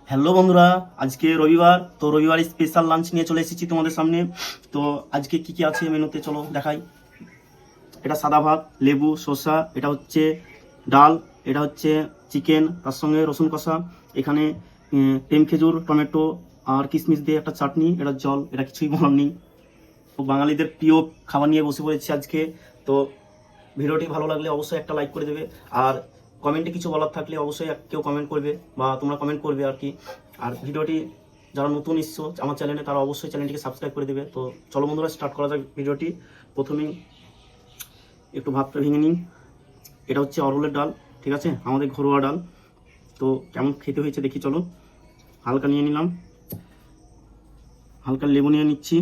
Hello বন্ধুরা, আজকে রবিবার। তো রবিবার স্পেশাল লাঞ্চ নিয়ে চলে এসেছি তোমাদের সামনে। তো আজকে কি কি আছে মেনুতে চলো দেখাই। এটা সাদা ভাত, লেবু, শসা, এটা হচ্ছে ডাল, এটা হচ্ছে চিকেন, তার সঙ্গে রসুন কষা, এখানে টেম খেজুর, টমেটো আর কিশমিশ দিয়ে একটা চাটনি, এটা জল, এটা কিছুই বলার নেই। তো বাঙালিদের প্রিয় খাবার নিয়ে বসে পড়েছি আজকে। তো ভিডিওটি ভালো লাগলে অবশ্যই একটা লাইক করে দেবে, আর কমেন্টে কিছু বলার থাকলে অবশ্যই কেউ কমেন্ট করবে বা তোমরা কমেন্ট করবে আর কি। আর ভিডিওটি যারা নতুন এসছো আমার চ্যানেলে তারা অবশ্যই চ্যানেলটিকে সাবস্ক্রাইব করে দেবে। তো চলো বন্ধুরা, স্টার্ট করা যাক ভিডিওটি। প্রথমেই একটু ভাতটা ভেঙে নিই। এটা হচ্ছে অরহরের ডাল, ঠিক আছে, আমাদের ঘরোয়া ডাল। তো কেমন খেতে হয়েছে দেখি চলো। হালকা নিয়ে নিলাম, হালকা লেবু নিয়ে নিচ্ছি,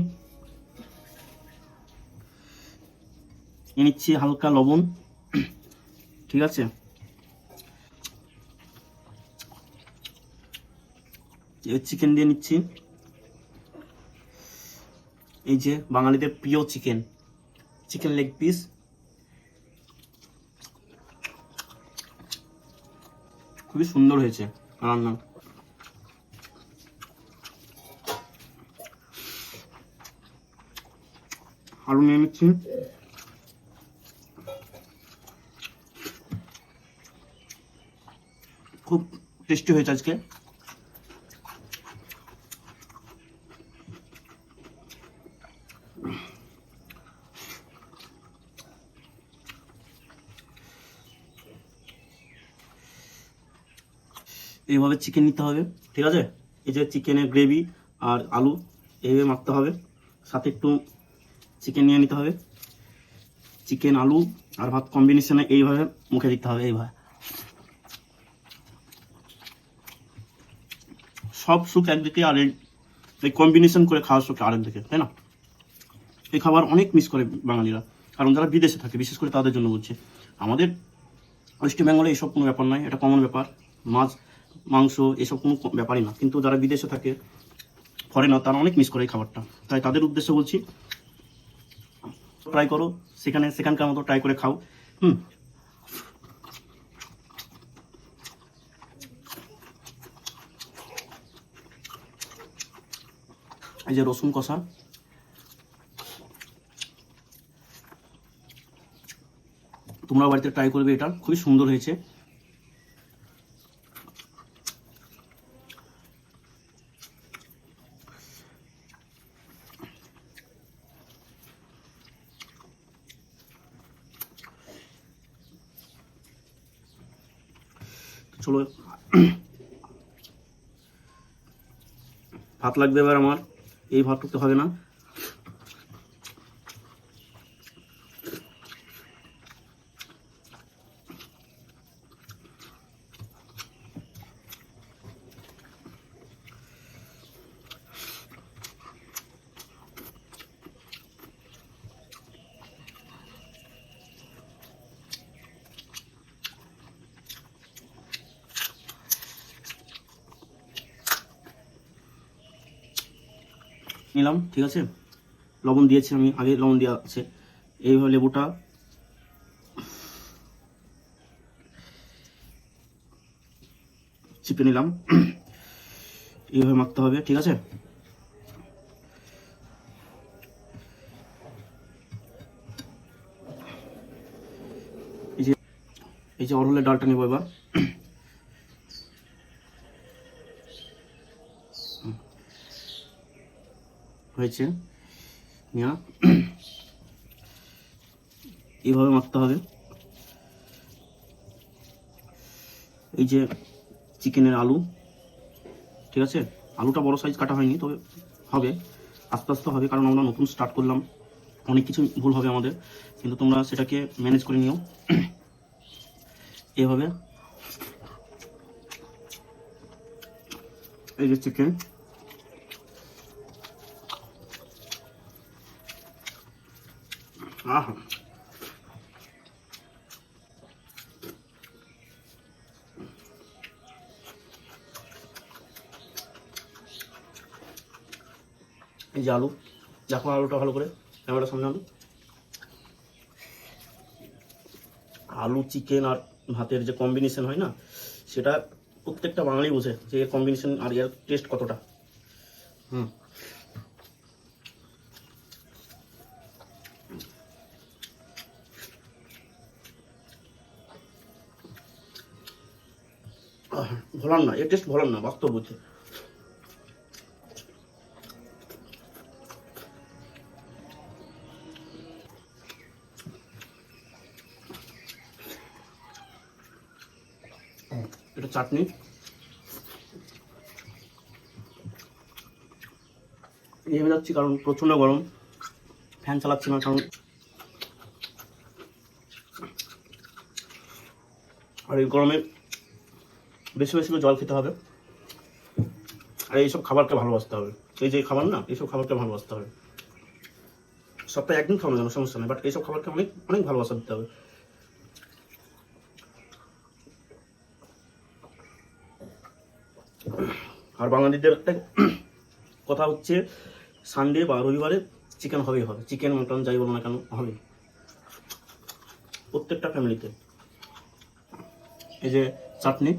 হালকা লবণ, ঠিক আছে। এবার চিকেন দিয়ে নিচ্ছি, এই যে বাঙালিদের প্রিয় চিকেন, চিকেন লেগ পিস। খুবই সুন্দর হয়েছে রান্না। আলু নিয়ে নিচ্ছি, খুব টেস্টি হয়েছে আজকে। এইভাবে চিকেন নিতে হবে, ঠিক আছে। এই যে চিকেনের গ্রেভি আর আলু এইভাবে মাখতে হবে, সাথে একটু চিকেন নিয়ে নিতে হবে। চিকেন, আলু আর ভাত কম্বিনেশনে এইভাবে মুখে দিতে হবে, এইভাবে সব সুখ একদিকে আর এই কম্বিনেশন করে খাওয়ার সুখ আরেকদিকে, তাই না? এই খাবার অনেক মিস করে বাঙালিরা, কারণ যারা বিদেশে থাকে, বিশেষ করে তাদের জন্য বলছি। আমাদের ওয়েস্ট বেঙ্গলে এইসব কোনো ব্যাপার নয়, এটা কমন ব্যাপার। মাছ, মাংস এসব কোনো ব্যাপারই না, কিন্তু যারা বিদেশে থাকে, ফরেনার, তারা অনেক মিস করে এই খাবারটা। তাই তাদের উদ্দেশ্যে বলছি, ট্রাই করো, সেখানকার মতো ট্রাই করে খাও। হুম। এই যে রসুন কষা, তোমরা বাড়িতে ট্রাই করবে, এটা খুবই সুন্দর হয়েছে। চলো, ভাত লাগবে এবার আমার, এই ভাত করতে হবে না। নিলাম, ঠিক আছে। লবণ দিয়েছি আমি, আগে লবণ দেওয়া আছে। এইভাবে লেবুটা চিপে নিলাম, এইভাবে মাখতে হবে, ঠিক আছে। এই যে অরহরের ডালটা নেবো এবার। হয়েছে নেওয়া, এইভাবে মাখতে হবে। এই যে চিকেনের আলু, ঠিক আছে। আলুটা বড় সাইজ কাটা হয়নি, তবে হবে, আস্তে আস্তে হবে, কারণ আমরা নতুন স্টার্ট করলাম, অনেক কিছু ভুল হবে আমাদের, কিন্তু তোমরা সেটাকে ম্যানেজ করে নিও। এভাবে এই যে চিকেন, আহা, এই যে আলু, দেখো আলুটা ভালো করে, ক্যামেরার সামনে আলু, আলু চিকেন আর ভাতের যে কম্বিনেশন হয় না, সেটা প্রত্যেকটা বাঙালি বোঝে যে এর কম্বিনেশন আর এর টেস্ট কতটা। ভোলার না, এর টেস্ট ভোলার না, বাস্তব বুঝছে। এটা চাটনি, নেমে যাচ্ছি কারণ প্রচণ্ড গরম, ফ্যান চালাচ্ছি না কারণ, আর এই গরমে বেশি বেশি করে জল খেতে হবে, আর এইসব খাবারকে ভালোবাসতে হবে। এই যে খাবার না, এইসব খাবারকে ভালোবাসতে হবে। সপ্তাহে একদিন খাওয়ানো যাবে, সমস্যা নেই, বাট এইসব খাবারকে অনেক অনেক ভালোবাসা দিতে হবে। আর বাঙালিদের একটা কথা হচ্ছে, সানডে বা রবিবারে চিকেন হবেই হবে, চিকেন মটন যাই বলো না কেন হবে প্রত্যেকটা ফ্যামিলিতে। এই যে চাটনি,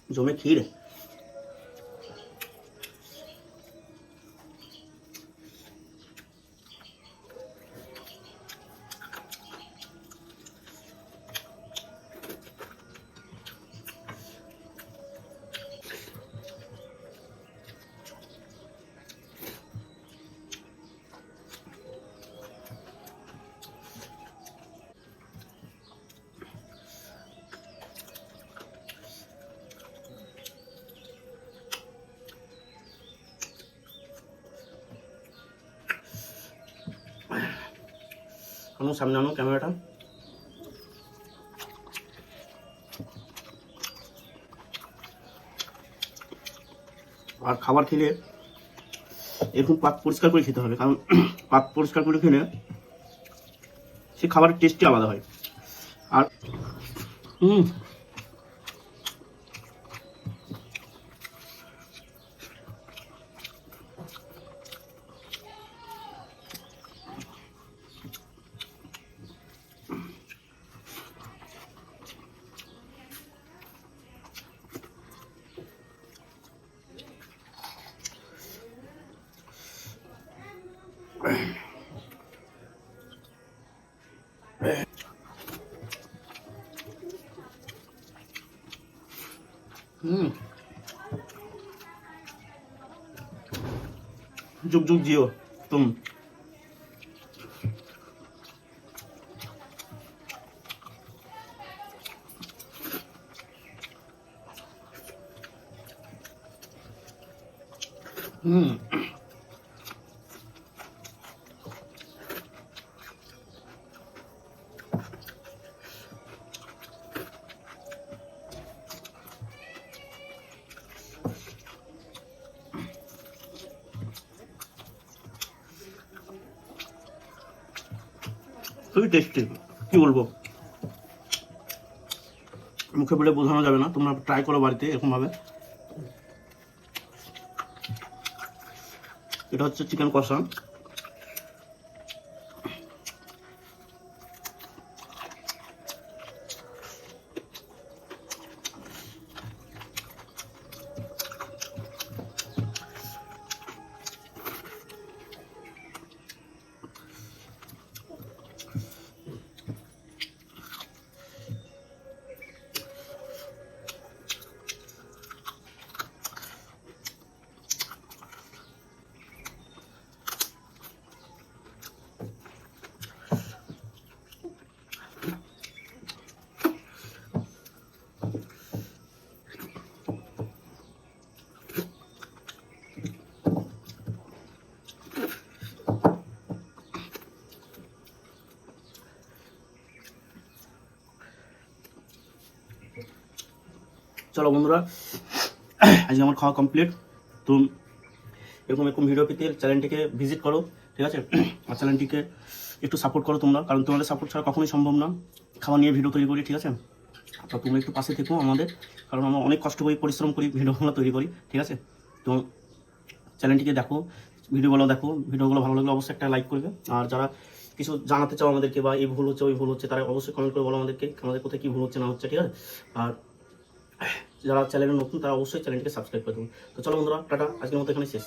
জমে ক্ষীর, আনো সামনে আনো ক্যামেরাটা। আর খাবার খেলে এরকম পাত পরিষ্কার করে খেতে হবে, কারণ পাত পরিষ্কার করে খেলে সে খাবারের টেস্টই আলাদা হয়। আর যুগ যুগ জিও তুম। খুবই টেস্টি, কি বলবো, মুখে বলে বোঝানো যাবে না। তোমরা ট্রাই করো বাড়িতে এরকম ভাবে। এটা হচ্ছে চিকেন কষা, চলো বন্ধুরা, আজকে আমার খাওয়া কমপ্লিট। তো এরকম এরকম ভিডিও পেতে চ্যানেলটিকে ভিজিট করো, ঠিক আছে? আর চ্যানেলটিকে একটু সাপোর্ট করো তোমরা, কারণ তোমাদের সাপোর্ট ছাড়া কখনোই সম্ভব না খাওয়া নিয়ে ভিডিও তৈরি করি, ঠিক আছে? তো তোমরা একটু পাশে থেকো আমাদের, কারণ আমরা অনেক কষ্ট করি, পরিশ্রম করি, ভিডিওগুলো তৈরি করি, ঠিক আছে? তো চ্যানেলটিকে দেখো, ভিডিওগুলো দেখো, ভিডিওগুলো ভালো লাগলে অবশ্যই একটা লাইক করবে। আর যারা কিছু জানাতে চাও আমাদেরকে, বা এই ভুল হচ্ছে ওই ভুল হচ্ছে, তারা অবশ্যই কমেন্ট করে বলো আমাদেরকে আমাদের কোথায় কী ভুল হচ্ছে না হচ্ছে, ঠিক আছে? আর যারা চ্যানেলে নতুন তারা অবশ্যই চ্যানেলটিকে সাবস্ক্রাইব করে দেবো। তো চলো বন্ধুরা, টাটা, আজকের মতো এখানে শেষ।